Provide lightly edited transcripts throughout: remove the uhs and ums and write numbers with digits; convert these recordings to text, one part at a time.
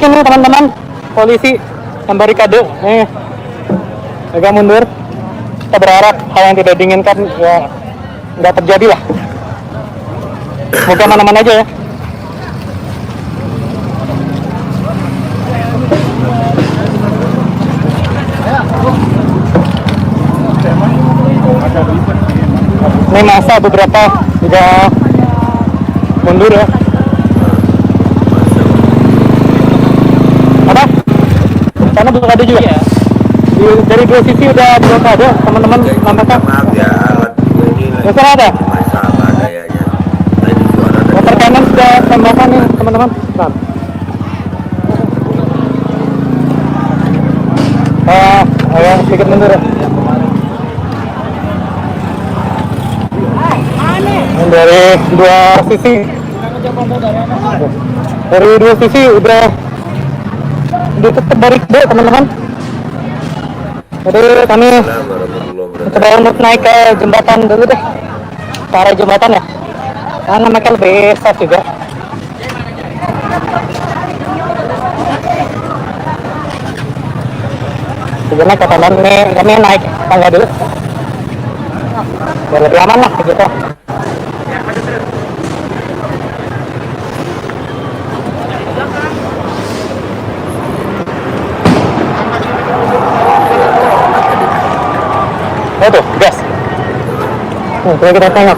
ini teman-teman, polisi yang barikade nih agak mundur. Kita berharap hal yang tidak diinginkan ya nggak terjadi lah. Semoga aman-aman aja ya. Ini masa beberapa juga mundur ya. Apa? Karena blokade juga. Iya. Dari dua sisi udah blokade, teman-teman nampaknya. Maaf ya, alat gue ini lagi ada masalah kayaknya. Tadi suara dari motor kanan sudah tembakan nih teman-teman. Ayo sedikit mundur ya. Dari dua sisi udah ditutup barikade teman-teman. Jadi kami coba untuk naik ke jembatan dulu deh, ke arah jembatan ya, karena mereka lebih safe juga. Jadi naik ke taman ini, kami naik tangga dulu biar lebih aman lah gitu. Oh tuh, gas. Coba kita tengok.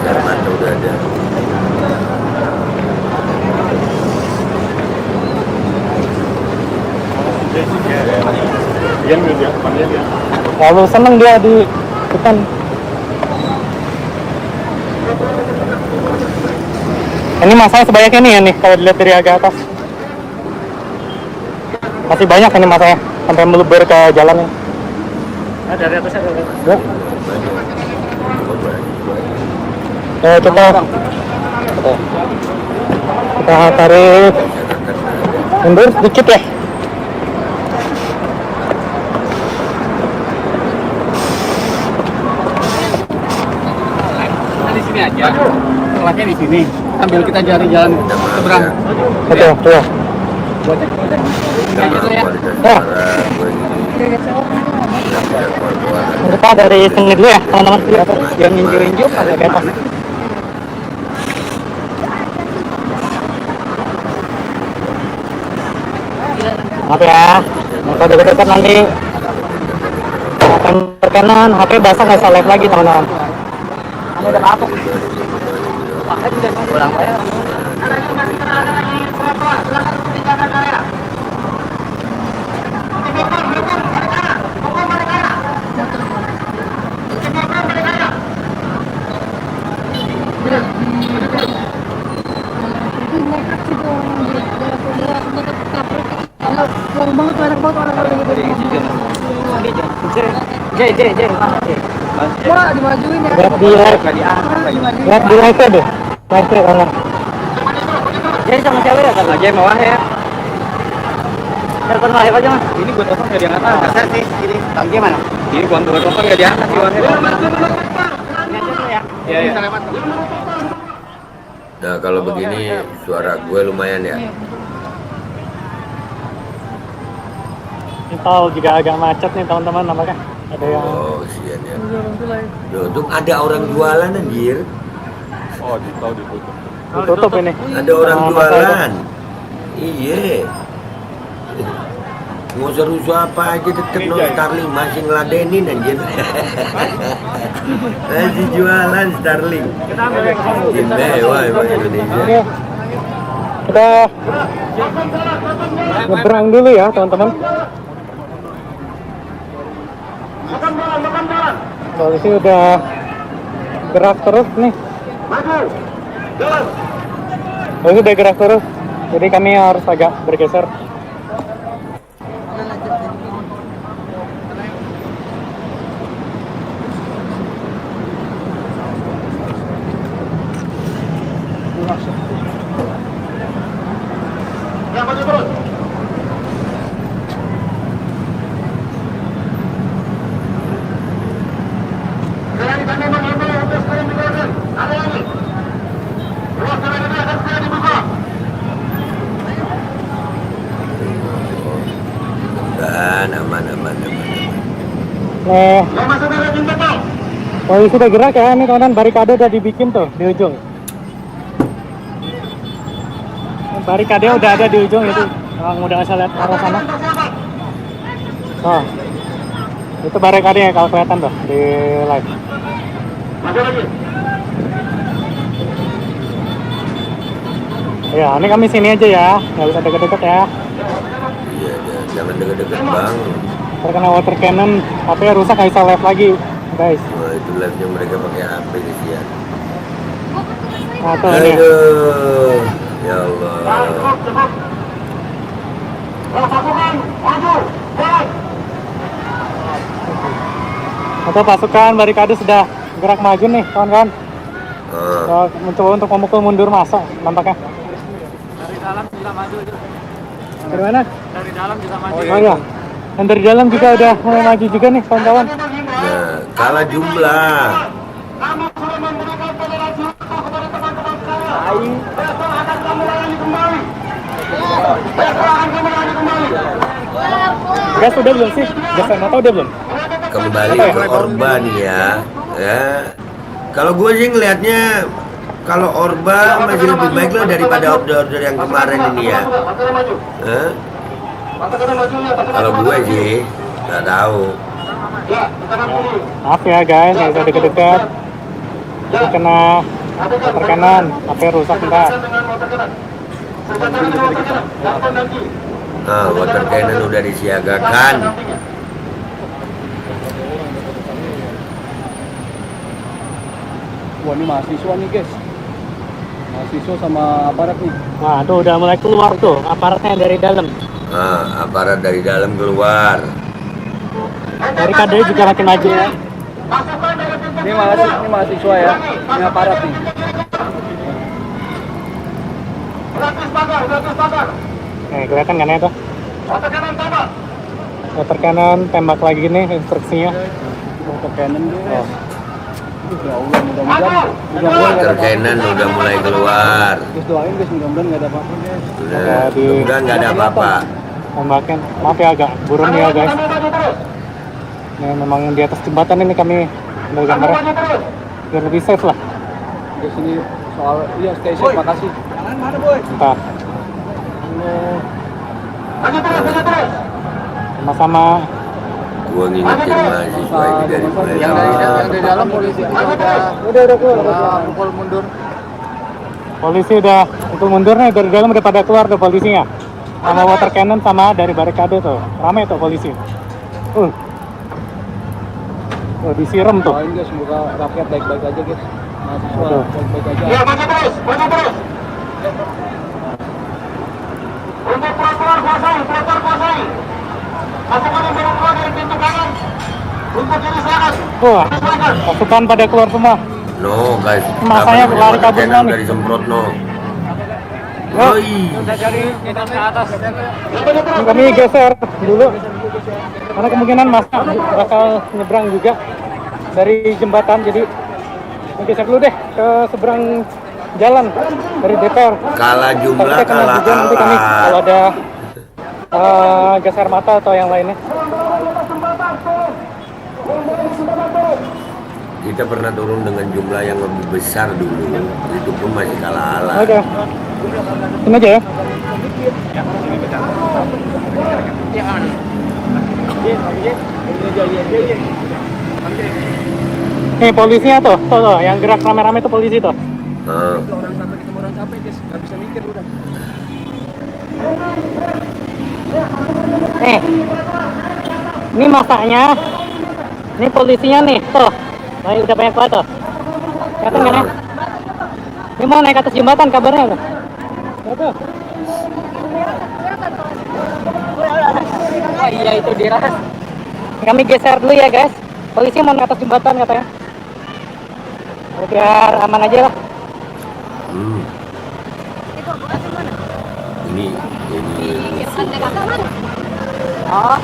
Lalu seneng dia di depan. Ini masanya sebanyak ini ya nih, kalau dilihat dari agak atas. Masih banyak ini masanya, sampai meluber ke jalan. Dari atas ada. Ya. Kita tarik mundur sedikit ya. Di sini aja. Kelasnya di sini. Sambil kita cari jalan seberang. Betul, tuh. Ya. Kita dari sini dulu ya, teman-teman. Yang injuk-injuk ada di atas. Maaf ya, kalau dekat-dekat nanti akan berkenan HP basah nggak bisa live lagi teman-teman. Ini udah kapok. Pakai tidak pulang ya. Wah, dimajuin ya. Lihat di live deh. Live kanan. Jadi sama siapa ya? Kan aja mawah ya. Telepon live aja mas. Ini gua telepon nggak diangkat. Kasar sih. Ini. Gimana? Ini gua telepon nggak diangkat di wahid. Iya iya. Nah kalau begini suara gue lumayan ya. Tol juga agak macet nih teman-teman, nampaknya ada yang sian ya. Tuh ada orang jualan anjir. Oh di tol ditutup. ditutup ini. Ada orang jualan. Iya. Mau rusuh apa aja tetep no Starling masih ngeladenin anjir. Masih jualan Starling. Mewah emang Indonesia. Kita nyebrang dulu ya teman-teman. Polisi udah gerak terus nih. Polisi udah gerak terus, jadi kami harus agak bergeser. Nih, polisi udah gerak ya, ini kanan barikade udah dibikin tuh di ujung. Barikade udah ada di ujung itu, orang udah bisa lihat arah sana. Oh, itu barikade ya kalau kelihatan tuh di live. Ya, ini kami sini aja ya, nggak bisa deket-deket ya. Iya, jangan deket-deket bang. Terkena water cannon, HP-nya rusak, nggak bisa live lagi, guys. Wah, itu live-nya mereka pakai HP kesian. Nah, tuh ini. Aduh, ya Allah. Atau pasukan barikade sudah gerak maju nih, kawan-kawan. Ah, Mencoba untuk memukul mundur massa, nampaknya. Dari dalam bisa maju itu. Dari mana? Dari dalam bisa maju. Oh iya. Dan dari dalam juga udah mulai maju juga nih, kawan-kawan. nah, kalah jumlah. Gas udah belum sih? Gas air mata udah belum? Kembali ke Orba nih ya. Kalau gue sih ngelihatnya kalau Orba masih lebih baik loh daripada order-order yang kemarin ini ya. Kalau gue sih nggak tahu. Maaf ya guys, nggak bisa deket-deket. Kena terkanan, HP rusak enggak? Nah, water cannon udah disiagakan. Wah, ini mahasiswa nih guys. Mahasiswa sama aparat nih. Nah, tuh udah mulai keluar tuh aparatnya dari dalam. Nah, aparat dari dalam keluar. Barikade juga makin maju. Ini mahasiswa ya. Ini aparat nih. Kelihatan kan ya tuh? Water cannon, tembak lagi nih instruksinya. Water cannon deh. Oh. Ya Allah, mudah-mudahan Water cannon udah mulai keluar. guys, doain guys, mudah-mudahan nggak ada apa-apa guys. Udah nggak ada apa-apa. Tembakin, maaf ya agak burung ya guys. Ini memang di atas jembatan ini kami ambil gambarnya biar lebih safe lah. Guys, ini soal stay safe, makasih. Bentar. Sama-sama. Gua ngingetin mahasiswa ini dari mulai Yang awal. dari dalam polisi Udah keluar. pukul mundur. Polisi udah pukul mundur nih, dari dalam udah pada keluar tuh polisinya. Sama water cannon sama dari barikade tuh. Ramai tuh polisi. Disiram tuh. Doain guys, semoga rakyat baik-baik aja guys. Mahasiswa Betul. baik-baik aja. Ya, maju terus, maju terus. Untuk trotoar kuasai. Pasukan yang baru keluar dari pintu kanan. Untuk kiri selatan. Wah, pasukan pada keluar semua. No guys, Masanya kapan lari water kabur cannon nih. dari semprot no. Oh. Oi. Kita cari kita ke atas. Ini kami geser dulu. Karena kemungkinan masa bakal nyebrang juga dari jembatan, jadi geser dulu deh ke seberang jalan dari DPR. Kalah jumlah, Takutnya kena kalah juga nanti kami kalau alat. ada gas air mata atau yang lainnya. Kita pernah turun dengan jumlah yang lebih besar dulu, itu pun masih kalah alat. Oke, ini aja ya. Nih polisinya tuh, yang gerak rame-rame tuh polisi tuh. Nah, Orang sampai ketemu orang capek guys, nggak bisa mikir udah. Nih, ini masaknya, ini polisinya nih, tuh, udah banyak banget tuh. Kelihatan kan ya? Ini mau naik ke atas jembatan kabarnya tuh. Tuh. Oh iya itu dia. Kami geser dulu ya guys. Polisi mau naik atas jembatan katanya. Biar aman aja lah. ini Oh.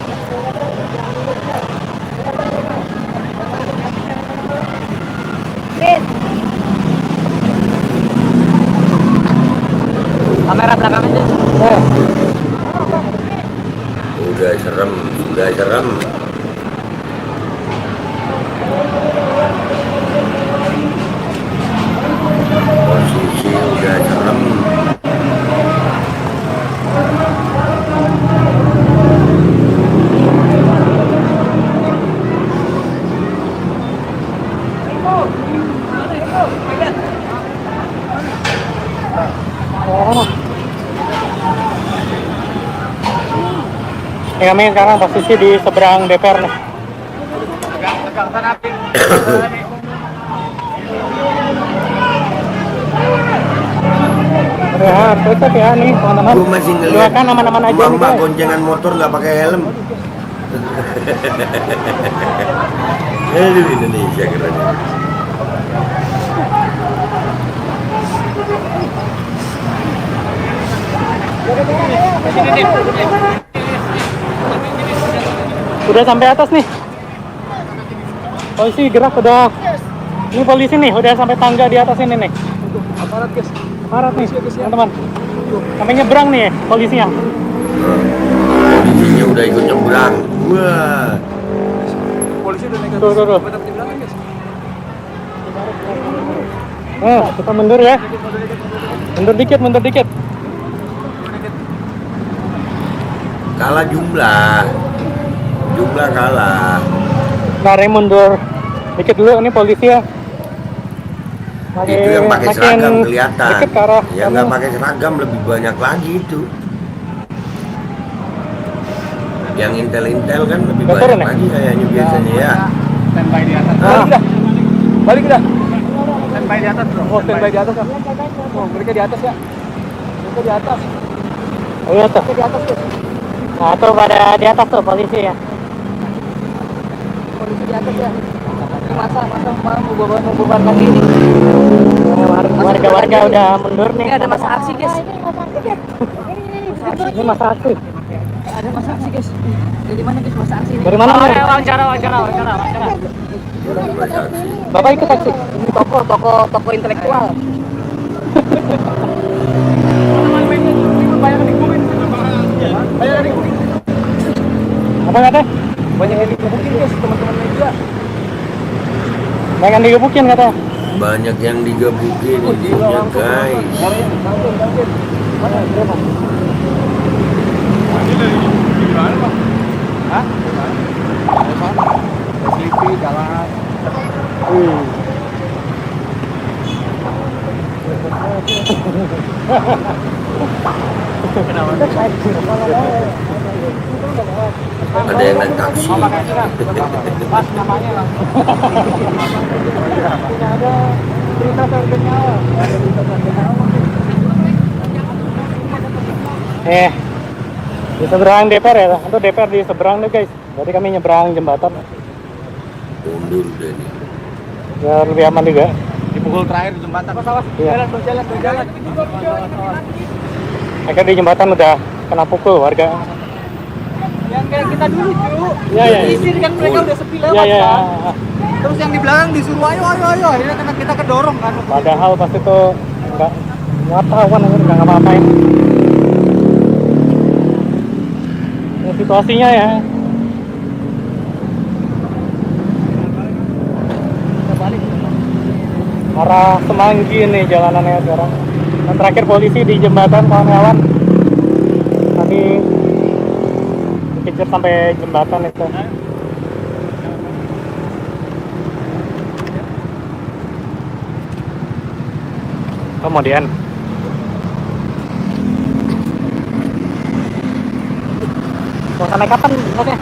Kamera belakang aja. udah serem. Ini kami sekarang posisi di seberang DPR nih. Ya, tetap ya nih teman-teman. Gue masih ngeliat Doakan aman-aman aja nih mbak guys. goncengan motor nggak pakai helm. Aduh, Indonesia keren. Udah sampai atas nih. Polisi gerak udah. Ini polisi nih, udah sampai tangga di atas ini nih. Aparat guys. Aparat nih, teman-teman. Sampai nyebrang nih polisinya. Polisinya udah ikut nyebrang. Wah. Polisi udah naik Tuh, tuh, tuh. di belakang guys. Kita mundur ya. Mundur dikit, mundur dikit. Kalah jumlah kalah. Mari mundur dikit dulu, ini polisi ya. Itu yang pakai seragam kelihatan. Dikit ke arah Yang nggak kamu. pakai seragam lebih banyak lagi itu. Yang intel kan lebih Udah banyak turun ya? lagi kayaknya biasanya ya. Standby di atas. Ah. Balik dah. Standby di atas bro. Oh, standby di atas ya. Oh, mereka di atas ya. Mereka di atas. Oh iya tuh. Mereka di atas tuh. Nah tuh pada di atas tuh polisi ya. Polisi di atas ya. Ini masa mau membubarkan ini. Warga-warga udah mundur nih. Ini ada masa aksi guys. Ini masa aksi. Ada masa aksi guys. Dari mana guys masa aksi ini? Dari mana? Nih? Wawancara. Masa aksi. Bapak ikut aksi. Ini toko intelektual. Apa kata? Banyak yang digebukin guys, teman-teman media. Banyak digebukin kata. Banyak yang digebukin intinya guys. Hah? Sleepy jalan. Ada yang naik taksi. Pas namanya langsung. Ada berita sarga nyawa. Di seberang DPR ya, itu DPR di seberang deh guys. Berarti kami nyeberang jembatan. Mundur deh nih. Biar lebih aman juga. Dipukul terakhir di jembatan. Awas, Iya. jalan. Mereka di jembatan udah kena pukul warga. Yang kayak kita dulu, Cu. Iya, iya. Disisir kan mereka udah sepi lewat Iya, iya. kan. Terus yang di belakang disuruh ayo. Akhirnya kena kita kedorong kan. Padahal pas itu nggak tahu kan, nggak ngapa-ngapain. Ini situasinya ya. Kita balik. Arah Semanggi nih jalanannya sekarang. Dan terakhir polisi di jembatan kawan-kawan. Tadi dikejar sampai jembatan itu. Kemudian mau sampai kapan katanya?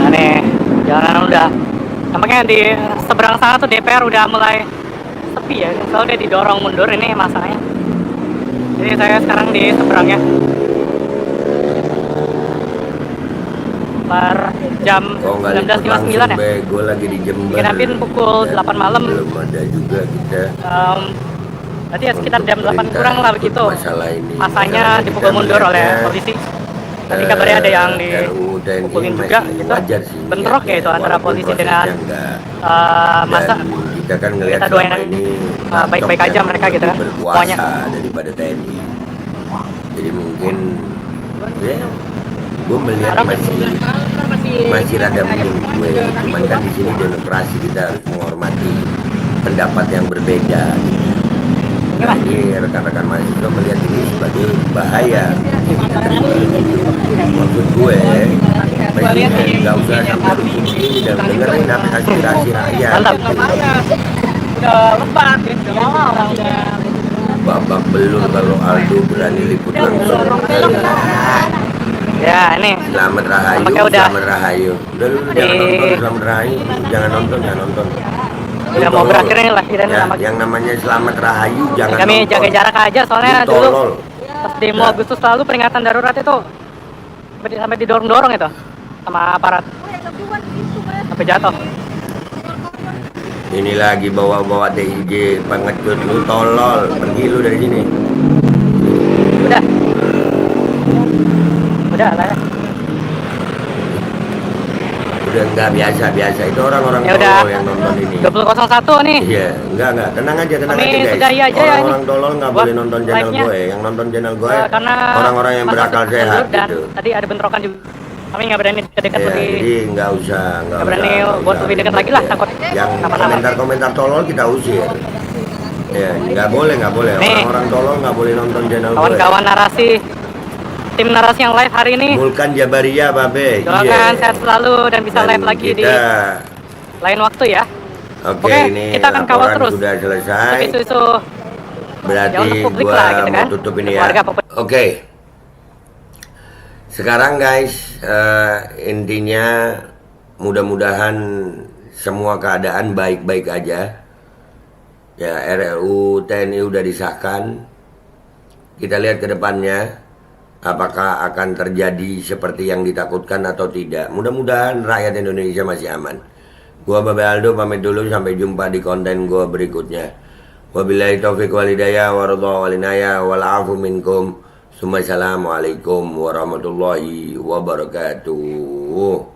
Aneh, jalanan udah. Nampaknya di seberang sana tuh DPR udah mulai sepi ya. Soalnya didorong mundur ini masalahnya. Jadi saya sekarang di seberangnya. Per jam Kok nggak liput 19.59 ya. langsung gue lagi di Jember. Dikirain pukul 8 malam. Belum ada juga kita. Berarti ya sekitar jam 8 kurang lah begitu. Masalah ini. Masanya Masalah dipukul kita mundur oleh melihatnya, polisi. Tadi kabarnya ada yang RUU TNI dipukulin masih juga gitu. wajar sih Bentrok ya itu niatnya, antara walaupun polisi prosesnya dengan enggak. masa. Dan kita kan ngelihat Kita doain selama ini baik-baik Pacok aja yang mereka gitu kan, lebih semuanya. berkuasa daripada TNI. Jadi mungkin ya gue melihat masih rada mending gue. Cuman kan di sini demokrasi, kita harus menghormati pendapat yang berbeda gitu. Nah, ini rekan-rekan mahasiswa melihat ini sebagai bahaya. Maksud gue, presiden nggak usah sampai begini dan dengerin apa aspirasi rakyat. Udah lebat, Babak belur kalau Aldo berani liput langsung. Ya, ini. Selamat Rahayu, Apakah udah? Selamat Rahayu. Udah lu jangan nonton Selamat Rahayu, jangan nonton. Udah mau berakhir nih lah kita Ya, yang namanya Selamat Rahayu jangan Kami nonton. jaga jarak aja soalnya Lu dulu tolol. pas demo Agustus lalu peringatan darurat itu sampai didorong-dorong itu sama aparat sampai jatuh. Ini lagi bawa-bawa DIJ pengecut, lu tolol, pergi lu dari sini. Udah lah ya. Udah nggak biasa itu orang-orang Ya udah. tolol yang nonton ini. 20.01 nih. Iya, enggak, tenang aja Kami guys. sudahi aja ya Orang-orang ini. tolol nggak Buat boleh nonton channel live-nya. gue. Yang nonton channel gue Karena orang-orang yang masa berakal mundur sehat dan gitu. tadi ada bentrokan juga. Kami nggak berani dekat Ya, lebih. jadi nggak usah Nggak berani buat lebih dekat lagi lah, takut Yang kenapa-napa. komentar-komentar tolol kita usir. Ya, nggak boleh. Nih. Orang-orang tolol nggak boleh nonton channel gue. Kawan-kawan narasi, tim narasi yang live hari ini. Vulkan Jabaria, Babe. Doakan sehat selalu dan bisa Dan live lagi di kita, lain waktu ya. Oke, Oke, ini kita akan kawal laporan terus. sudah selesai. Isu-isu Berarti ya untuk publik gua lah gitu kan. mau tutup ini ya. Keluarga apapun. Oke. Sekarang guys, intinya mudah-mudahan semua keadaan baik-baik aja. Ya, RUU TNI udah disahkan. Kita lihat ke depannya apakah akan terjadi seperti yang ditakutkan atau tidak. Mudah-mudahan rakyat Indonesia masih aman. Gua Babe Aldo pamit dulu, sampai jumpa di konten gua berikutnya. Wabillahi taufiq wal hidayah waridha wal inayah wal afu minkum. Assalamualaikum warahmatullahi wabarakatuh.